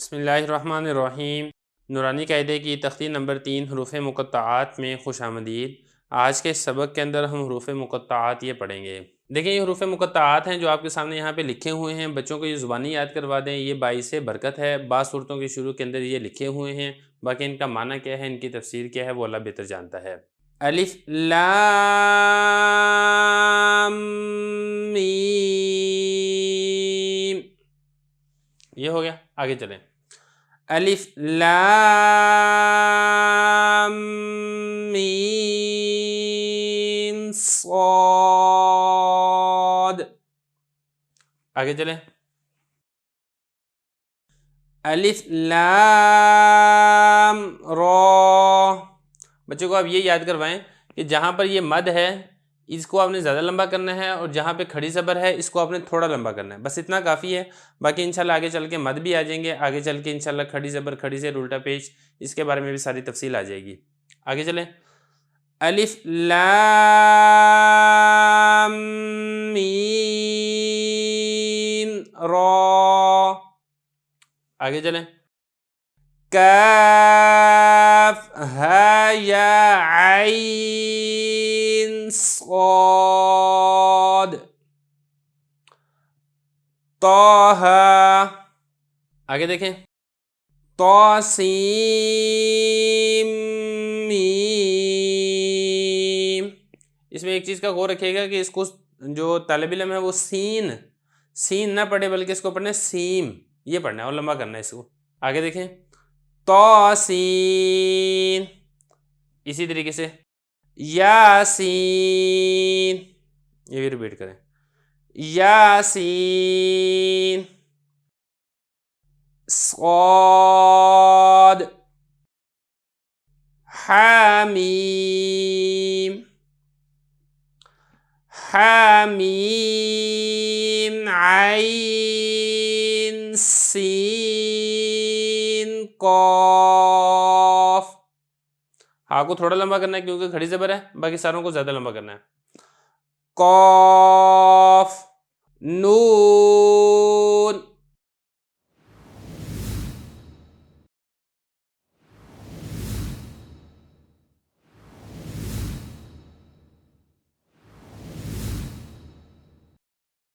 بسم اللہ الرحمن الرحیم۔ نورانی قاعدے کی تختی نمبر 3 حروف مقطعات میں خوش آمدید۔ آج کے سبق کے اندر ہم حروف مقطعات یہ پڑھیں گے۔ دیکھیں، یہ حروف مقطعات ہیں جو آپ کے سامنے یہاں پہ لکھے ہوئے ہیں۔ بچوں کو یہ زبانی یاد کروا دیں، یہ باعث برکت ہے۔ بعض صورتوں کے شروع کے اندر یہ لکھے ہوئے ہیں، باقی ان کا معنی کیا ہے، ان کی تفسیر کیا ہے، وہ اللہ بہتر جانتا ہے۔ الف لام میم، یہ ہو گیا۔ آگے چلیں۔ الف لام میم صاد، آگے چلیں۔ الف لام را، بچوں کو آپ یہ یاد کروائیں کہ جہاں پر یہ مد ہے اس کو آپ نے زیادہ لمبا کرنا ہے، اور جہاں پہ کھڑی زبر ہے اس کو آپ نے تھوڑا لمبا کرنا ہے، بس اتنا کافی ہے۔ باقی انشاءاللہ آگے چل کے مد بھی آ جائیں گے، آگے چل کے انشاءاللہ کھڑی زبر، کھڑی سے الٹا پیش، اس کے بارے میں بھی ساری تفصیل آ جائے گی۔ آگے چلیں۔ الف لام میم را، آگے چلیں۔ کاف ہا یا عین صاد، طہ، آگے دیکھیں۔ طاسیم میم، اس میں ایک چیز کا غور رکھیے گا کہ اس کو جو طالب علم ہے وہ سین نہ پڑھے، بلکہ اس کو پڑھنا ہے سیم، یہ پڑھنا ہے اور لمبا کرنا ہے اس کو۔ آگے دیکھیں۔ طاسین، اسی طریقے سے یاسین، یہ بھی ریپیٹ کریں۔ یاسین، صاد، حامیم، حامیم عین سین قاف، ہاں کو تھوڑا لمبا کرنا ہے کیونکہ کھڑی زبر ہے، باقی ساروں کو زیادہ لمبا کرنا ہے۔ قاف، نون